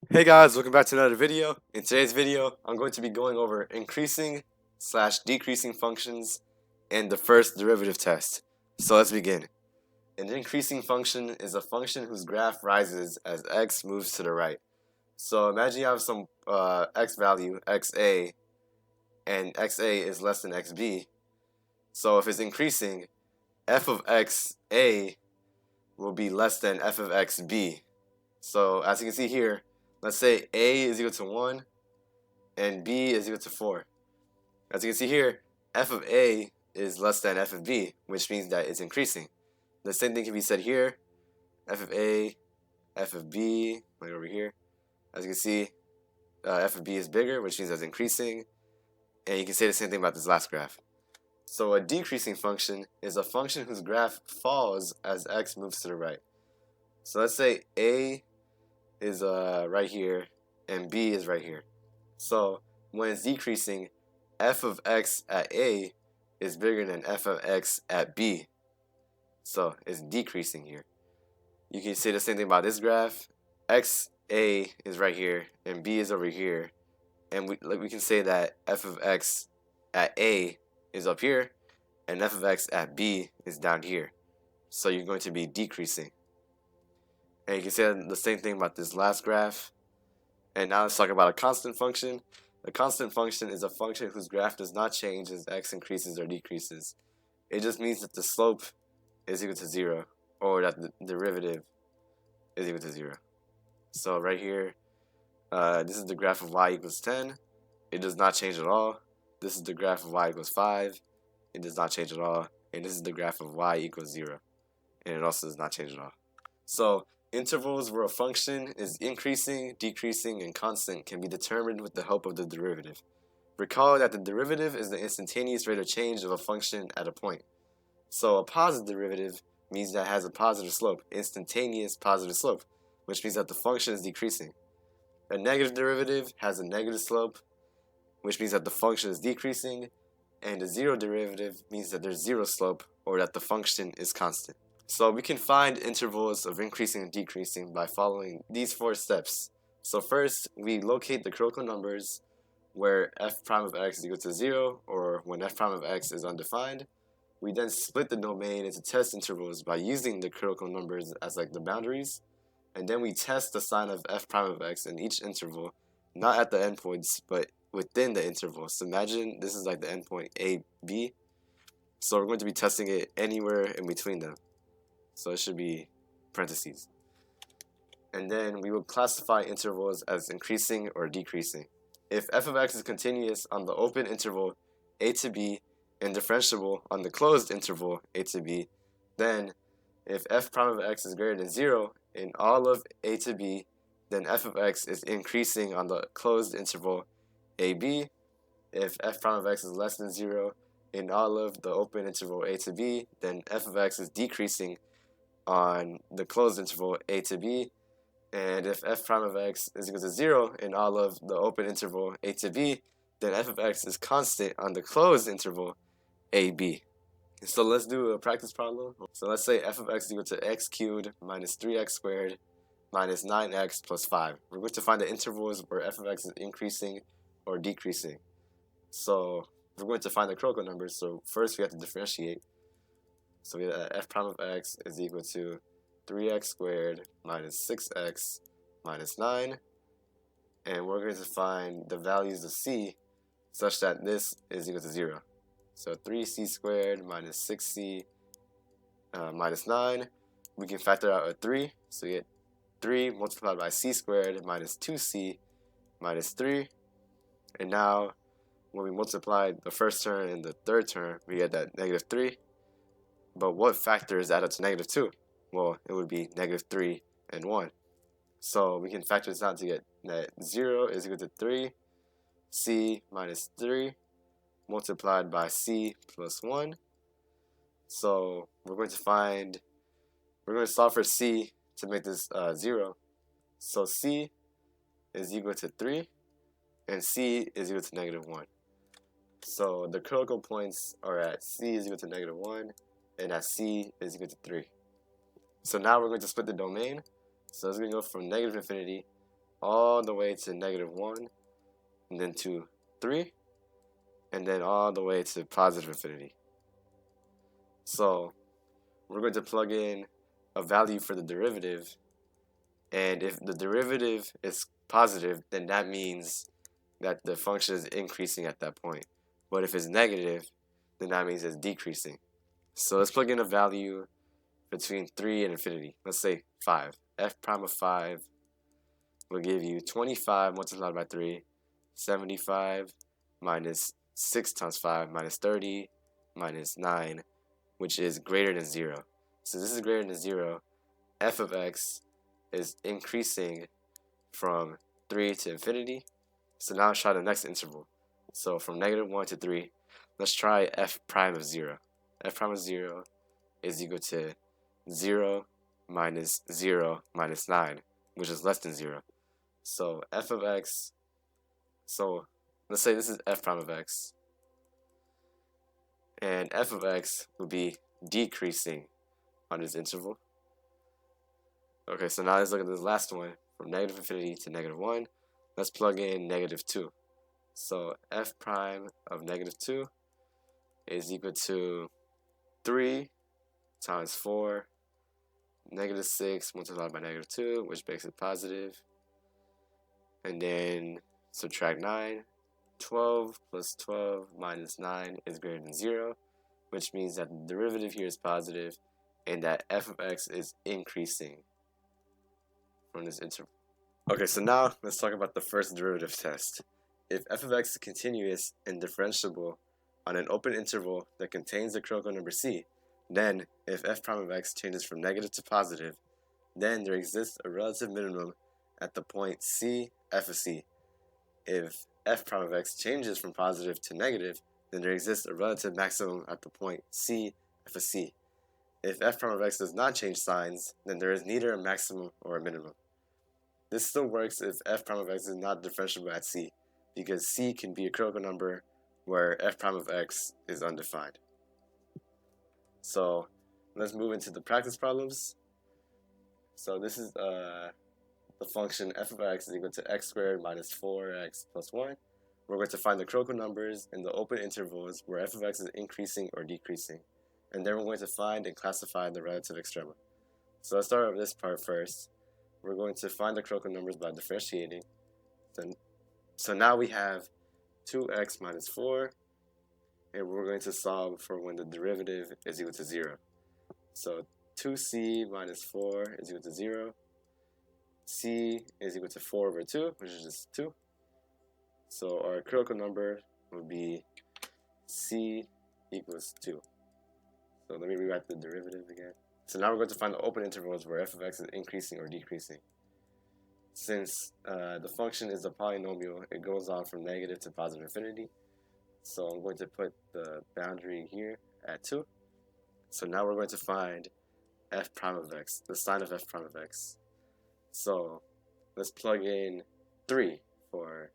Hey guys, welcome back to another video. In today's video, I'm going to be going over increasing slash decreasing functions and the first derivative test. So let's begin. An increasing function is a function whose graph rises as x moves to the right. So imagine you have some x value, xa, and xa is less than xb. So if it's increasing, f of xa will be less than f of xb. So as you can see here, let's say a is equal to 1 and b is equal to 4. As you can see here, f of a is less than f of b, which means that it's increasing. The same thing can be said here, f of a, f of b, right over here. As you can see, f of b is bigger, which means that's increasing. And you can say the same thing about this last graph. So a decreasing function is a function whose graph falls as x moves to the right. So let's say a is right here and b is right here. So when it's decreasing, f of x at a is bigger than f of x at b. So it's decreasing here. You can say the same thing about this graph. xa is right here and b is over here. And we can say that f of x at a is up here and f of x at b is down here. So you're going to be decreasing. And you can say the same thing about this last graph. And now let's talk about a constant function. A constant function is a function whose graph does not change as x increases or decreases. It just means that the slope is equal to 0, or that the derivative is equal to 0. So right here, this is the graph of y equals 10. It does not change at all. This is the graph of y equals 5. It does not change at all. And this is the graph of y equals 0. And it also does not change at all. So intervals where a function is increasing, decreasing, and constant can be determined with the help of the derivative. Recall that the derivative is the instantaneous rate of change of a function at a point. So a positive derivative means that it has a positive slope, instantaneous positive slope, which means that the function is decreasing. A negative derivative has a negative slope, which means that the function is decreasing, and a zero derivative means that there's zero slope, or that the function is constant. So we can find intervals of increasing and decreasing by following these 4 steps. So first, we locate the critical numbers where f prime of x is equal to 0, or when f prime of x is undefined. We then split the domain into test intervals by using the critical numbers as like the boundaries. And then we test the sign of f prime of x in each interval, not at the endpoints, but within the interval. So imagine this is like the endpoint a, b. So we're going to be testing it anywhere in between them. So it should be parentheses. And then we will classify intervals as increasing or decreasing. If f of x is continuous on the open interval a to b and differentiable on the closed interval a to b, then if f prime of x is greater than 0 in all of a to b, then f of x is increasing on the closed interval ab. If f prime of x is less than 0 in all of the open interval a to b, then f of x is decreasing on the closed interval a to b, and if f prime of x is equal to 0 in all of the open interval a to b, then f of x is constant on the closed interval ab. So let's do a practice problem. So let's say f of x is equal to x cubed minus 3x squared minus 9x plus 5. We're going to find the intervals where f of x is increasing or decreasing. So we're going to find the critical numbers. So first we have to differentiate. So we have f prime of x is equal to 3x squared minus 6x minus 9. And we're going to find the values of c such that this is equal to 0. So 3c squared minus 6c minus 9. We can factor out a 3. So we get 3 multiplied by c squared minus 2c minus 3. And now when we multiply the first term and the third term, we get that negative 3. But what factor is added to negative 2? Well, it would be negative 3 and 1. So we can factor this out to get that 0 is equal to 3, c minus 3, multiplied by c plus 1. So we're going to solve for c to make this 0. So c is equal to 3, and c is equal to negative 1. So the critical points are at c is equal to negative 1, and at c is equal to 3. So now we're going to split the domain. So it's going to go from negative infinity all the way to -1, and then to 3, and then all the way to positive infinity. So we're going to plug in a value for the derivative, and if the derivative is positive, then that means that the function is increasing at that point. But if it's negative, then that means it's decreasing. So let's plug in a value between 3 and infinity. Let's say 5. F prime of 5 will give you 25 multiplied by 3, 75 minus 6 times 5 minus 30 minus 9, which is greater than 0. So this is greater than 0. F of x is increasing from 3 to infinity. So now let's try the next interval. So from -1 to 3, let's try f prime of 0. F prime of 0 is equal to 0 minus 0 minus 9, which is less than 0. So f of x, so let's say this is f prime of x, and f of x will be decreasing on this interval. Okay, so now let's look at this last one, from -infinity to -1. Let's plug in -2. So f prime of -2 is equal to 3 times 4, -6 multiplied by -2, which makes it positive. And then subtract 9. 12 plus 12 minus 9 is greater than 0, which means that the derivative here is positive and that f of x is increasing from this interval. Okay, so now let's talk about the first derivative test. If f of x is continuous and differentiable on an open interval that contains the critical number c, then if f prime of x changes from negative to positive, then there exists a relative minimum at the point c, f of c. If f prime of x changes from positive to negative, then there exists a relative maximum at the point c, f of c. If f prime of x does not change signs, then there is neither a maximum or a minimum. This still works if f prime of x is not differentiable at c, because c can be a critical number where f prime of x is undefined. So let's move into the practice problems. So this is the function f of x is equal to x squared minus 4x plus 1. We're going to find the critical numbers in the open intervals where f of x is increasing or decreasing. And then we're going to find and classify the relative extrema. So let's start with this part first. We're going to find the critical numbers by differentiating. So now we have 2x minus 4, and we're going to solve for when the derivative is equal to 0. So 2c minus 4 is equal to 0. C is equal to 4 over 2, which is just 2. So our critical number would be c equals 2. So let me rewrite the derivative again. So now we're going to find the open intervals where f of x is increasing or decreasing. Since the function is a polynomial, it goes on from negative to positive infinity. So I'm going to put the boundary here at 2. So now we're going to find f prime of x, the sign of f prime of x. So let's plug in 3 for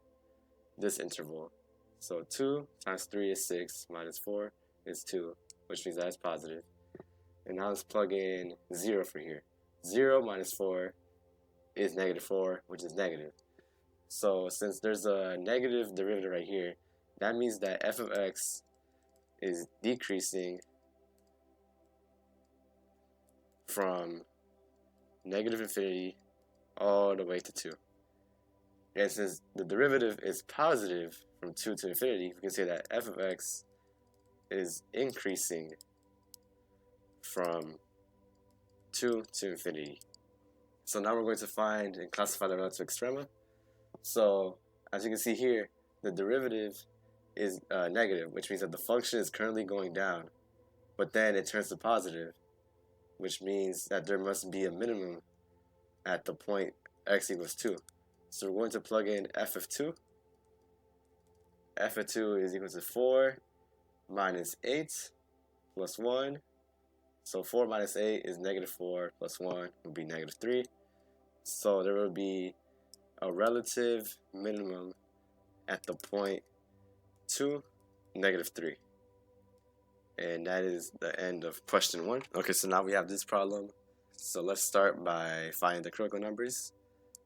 this interval. So 2 times 3 is 6, minus 4 is 2, which means that is positive. And now let's plug in 0 for here. 0 minus 4 is -4, which is negative. So since there's a negative derivative right here, that means that f of x is decreasing from -infinity all the way to 2. And since the derivative is positive from 2 to infinity, we can say that f of x is increasing from 2 to infinity. So now we're going to find and classify the relative extrema. So as you can see here, the derivative is negative, which means that the function is currently going down, but then it turns to positive, which means that there must be a minimum at the point x equals 2. So we're going to plug in f of 2. F of 2 is equal to 4 minus 8 plus 1. So 4 minus 8 is -4 plus 1 would be -3. So there will be a relative minimum at the point 2, -3. And that is the end of question 1. Okay, so now we have this problem. So let's start by finding the critical numbers.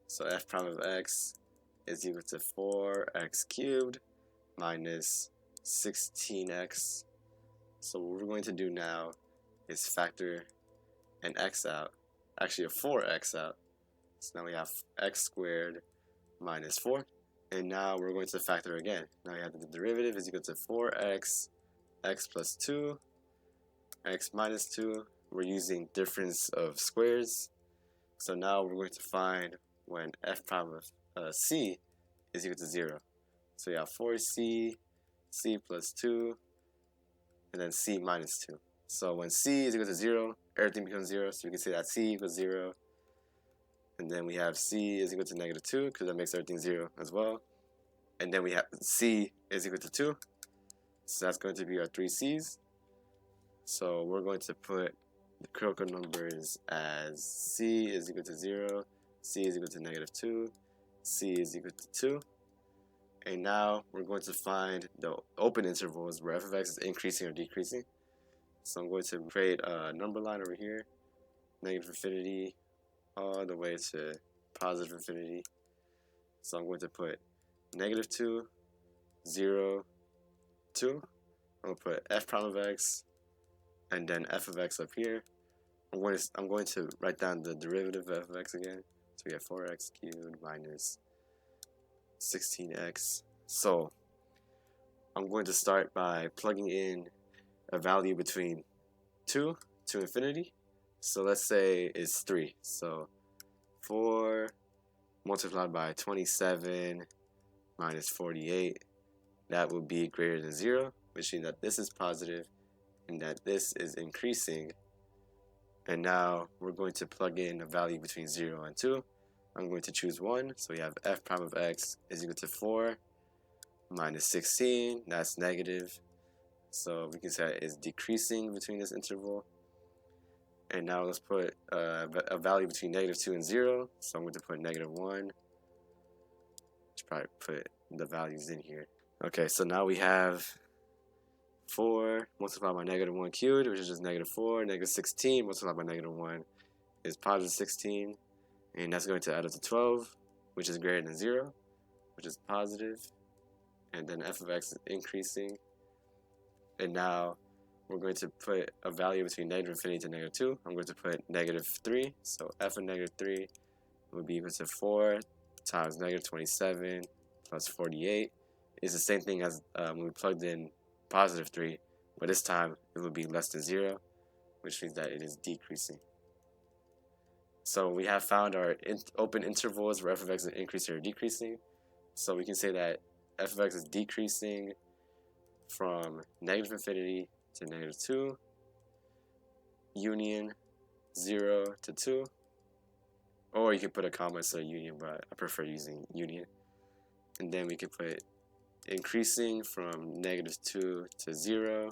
So f prime of x is equal to 4x cubed minus 16x. So what we're going to do now is factor an x out, actually a 4x out. So now we have x squared minus 4. And now we're going to factor again. Now we have the derivative is equal to 4x, x plus 2, x minus 2. We're using difference of squares. So now we're going to find when f prime of c is equal to 0. So you have 4c, c plus 2, and then c minus 2. So when c is equal to 0, everything becomes 0. So we can say that c equals 0. And then we have c is equal to negative 2, because that makes everything 0 as well. And then we have c is equal to 2. So that's going to be our 3 c's. So we're going to put the critical numbers as c is equal to 0, c is equal to negative 2, c is equal to 2. And now we're going to find the open intervals where f of x is increasing or decreasing. So I'm going to create a number line over here, negative infinity all the way to positive infinity. So I'm going to put negative 2, 0, 2. I'm going to put f prime of x and then f of x up here. I'm going to write down the derivative of f of x again. So we have 4x cubed minus 16x. So I'm going to start by plugging in a value between 2 to infinity. So let's say it's 3. So 4 multiplied by 27 minus 48, that will be greater than 0, which means that this is positive and that this is increasing. And now we're going to plug in a value between 0 and 2. I'm going to choose 1. So we have f prime of x is equal to 4 minus 16. That's negative. So we can say it's decreasing between this interval. And now let's put a value between negative 2 and 0. So I'm going to put negative 1. Should probably put the values in here. Okay, so now we have 4 multiplied by negative 1 cubed, which is just negative 4. Negative 16 multiplied by negative 1 is positive 16. And that's going to add up to 12, which is greater than 0, which is positive. And then f of x is increasing. And now we're going to put a value between negative infinity to negative 2. I'm going to put negative 3. So f of negative 3 would be equal to 4 times negative 27 plus 48. It's the same thing as when we plugged in positive 3, but this time it would be less than 0, which means that it is decreasing. So we have found our open intervals where f of x is increasing or decreasing. So we can say that f of x is decreasing from negative infinity to negative 2, union 0 to 2, or you can put a comma instead of union, but I prefer using union. And then we can put increasing from negative 2 to 0,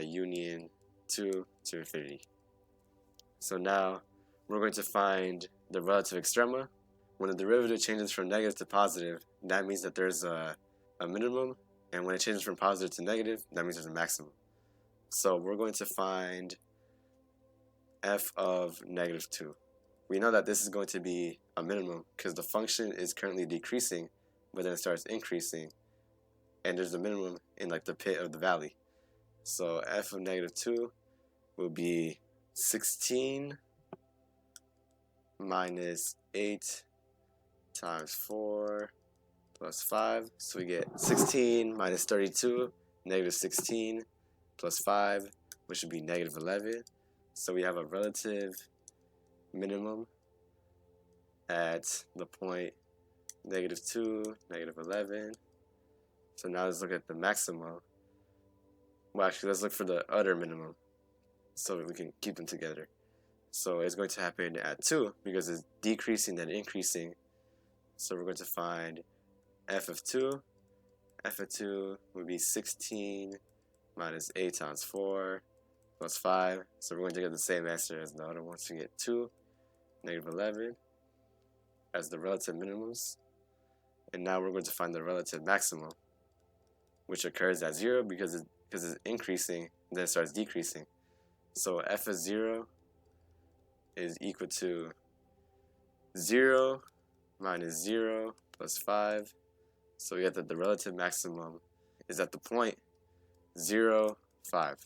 union 2 to infinity. So now we're going to find the relative extrema. When the derivative changes from negative to positive, that means that there's a minimum, and when it changes from positive to negative, that means there's a maximum. So we're going to find f of negative 2. We know that this is going to be a minimum because the function is currently decreasing, but then it starts increasing, and there's a minimum in like the pit of the valley. So f of negative 2 will be 16 minus 8 times 4 plus 5. So we get 16 minus 32, negative 16 plus 5, which would be negative 11. So we have a relative minimum at the point negative 2, negative 11. So now let's look at the maximum. Well, actually, let's look for the other minimum so we can keep them together. So it's going to happen at 2 because it's decreasing then increasing. So we're going to find f of 2. F of 2 would be 16 minus 8 times 4 plus 5. So we're going to get the same answer as the other one. So we get 2, negative 11 as the relative minimums. And now we're going to find the relative maximum, which occurs at 0 because it's increasing, and then it starts decreasing. So f of 0 is equal to 0 minus 0 plus 5. So we get that the relative maximum is at the point 0, 5.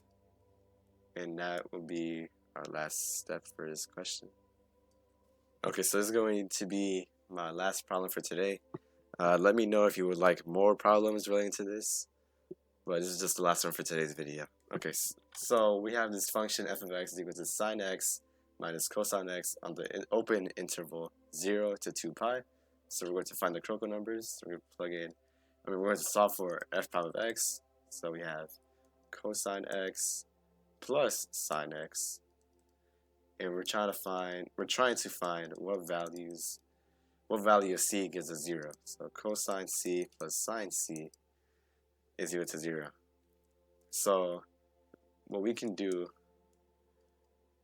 And that will be our last step for this question. Okay, so this is going to be my last problem for today. Let me know if you would like more problems relating to this, but this is just the last one for today's video. Okay, so we have this function f of x is equal to sine x minus cosine x on the open interval 0 to 2 pi. So we're going to find the critical numbers. So we're going to plug in, we're going to solve for f prime of x. So we have cosine x plus sine x, and we're trying to find what value of c gives us 0. So cosine c plus sine c is equal to 0. So what we can do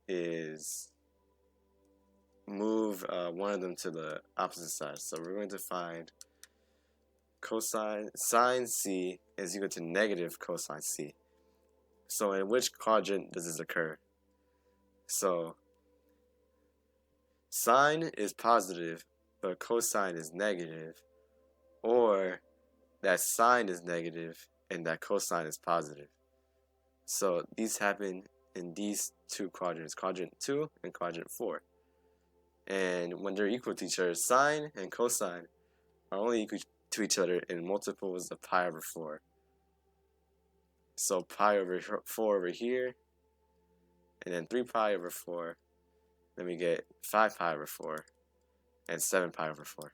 is move one of them to the opposite side. So we're going to find sine c is equal to negative cosine c. So in which quadrant does this occur? So sine is positive, but cosine is negative, or that sine is negative and that cosine is positive. So these happen in these two quadrants, quadrant 2 and quadrant 4. And when they're equal to each other, sine and cosine are only equal to each other in multiples of pi over 4. So pi over 4 over here, and then 3 pi over 4. Then we get 5 pi over 4 and 7 pi over 4.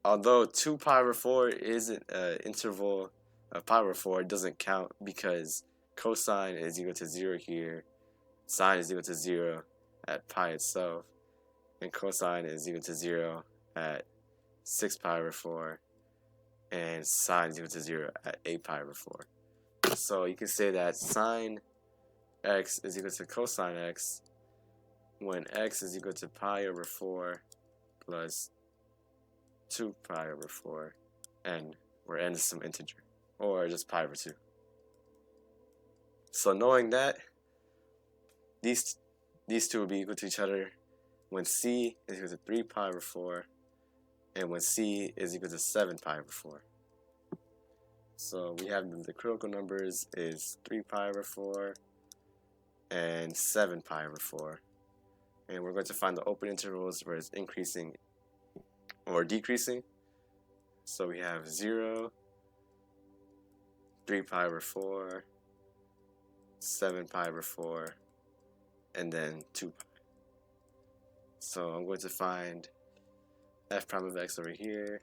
Although 2 pi over 4 isn't an interval of pi over 4, it doesn't count because cosine is equal to 0 here, sine is equal to 0 at pi itself, and cosine is equal to 0 at 6 pi over 4, and sine is equal to 0 at 8 pi over 4. So you can say that sine x is equal to cosine x when x is equal to pi over 4 plus 2 pi over 4, and where n is some integer, or just pi over 2. So knowing that, these two will be equal to each other when c is equal to 3 pi over 4 and when c is equal to 7 pi over 4. So we have the critical numbers is 3 pi over 4 and 7 pi over 4. And we're going to find the open intervals where it's increasing or decreasing. So we have 0, 3 pi over 4, 7 pi over 4, and then 2 pi. So I'm going to find f prime of x over here,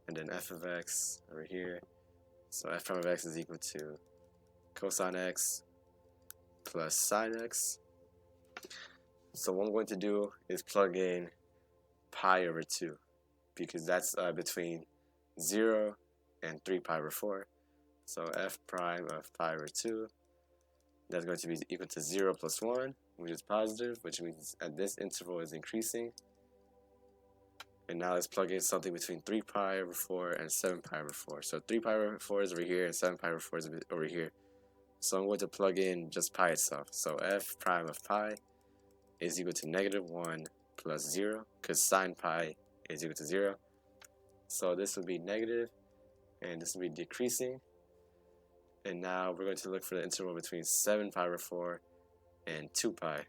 and then f of x over here. So f prime of x is equal to cosine x plus sine x. So what I'm going to do is plug in pi over 2, because that's between 0 and 3 pi over 4. So f prime of pi over 2, that's going to be equal to 0 plus 1, which is positive, which means at this interval is increasing. And now let's plug in something between 3 pi over 4 and 7 pi over 4. So 3 pi over 4 is over here and 7 pi over 4 is over here. So I'm going to plug in just pi itself. So f prime of pi is equal to negative 1 plus 0, because sine pi is equal to 0. So this will be negative, and this will be decreasing. And now we're going to look for the interval between 7 pi over 4 and 2 pi.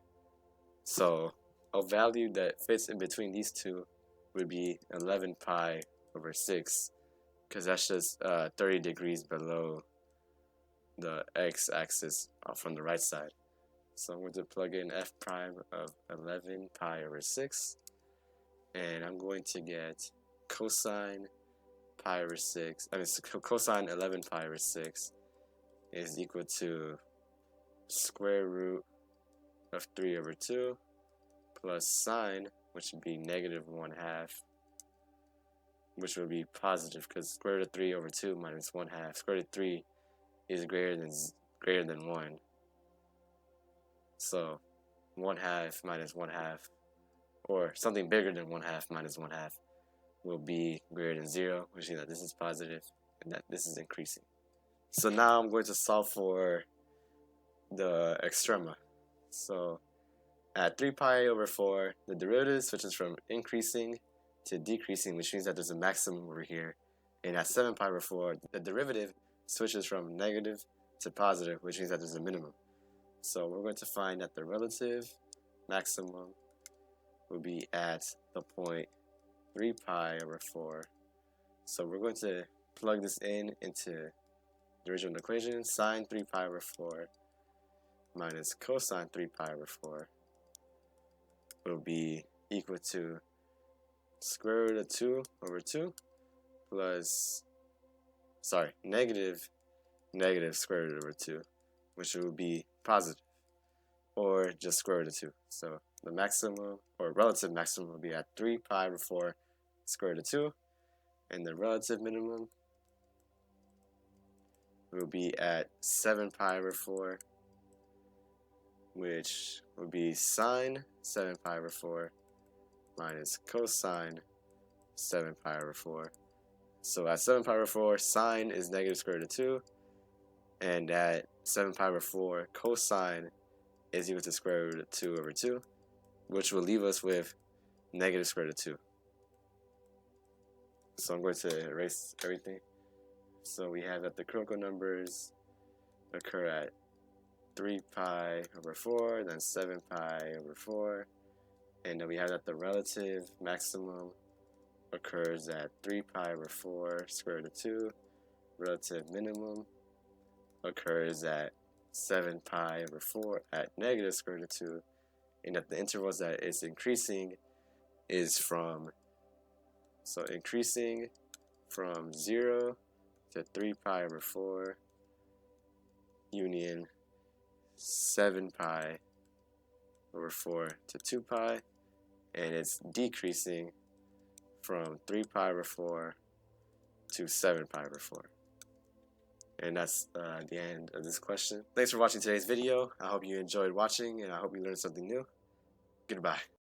So a value that fits in between these two would be 11 pi over 6, because that's just 30 degrees below the x-axis from the right side. So I'm going to plug in f prime of 11 pi over 6, and I'm going to get cosine pi over 6, cosine 11 pi over 6 is equal to square root of 3 over 2 plus sine, which would be negative 1/2, which would be positive because square root of 3 over 2 minus 1/2. Square root of 3 is greater than 1. So 1/2 minus 1/2, or something bigger than 1/2 minus 1/2, will be greater than 0, which means that this is positive and that this is increasing. So now I'm going to solve for the extrema. So At 3 pi over 4, the derivative switches from increasing to decreasing, which means that there's a maximum over here. And at 7 pi over 4, the derivative switches from negative to positive, which means that there's a minimum. So we're going to find that the relative maximum will be at the point 3 pi over 4. So we're going to plug this into the original equation. Sine 3 pi over 4 minus cosine 3 pi over 4 will be equal to square root of 2 over 2 plus, negative square root over 2, which will be positive, or just square root of 2. So the maximum, or relative maximum, will be at 3 pi over 4 square root of 2, and the relative minimum will be at 7 pi over 4, which will be sine 7 pi over 4 minus cosine 7 pi over 4. So at 7 pi over 4, sine is negative square root of 2, and at 7 pi over 4, cosine is equal to square root of 2 over 2, which will leave us with negative square root of 2. So I'm going to erase everything. So we have that the critical numbers occur at 3 pi over 4, then 7 pi over 4, and then we have that the relative maximum occurs at 3 pi over 4 square root of 2, relative minimum occurs at 7 pi over 4 at negative square root of 2, and that the intervals that it's increasing is from, increasing from 0 to 3 pi over 4 union 7 pi over 4 to 2 pi, and it's decreasing from 3 pi over 4 to 7 pi over 4. And that's the end of this question. Thanks for watching today's video. I hope you enjoyed watching, and I hope you learned something new. Goodbye.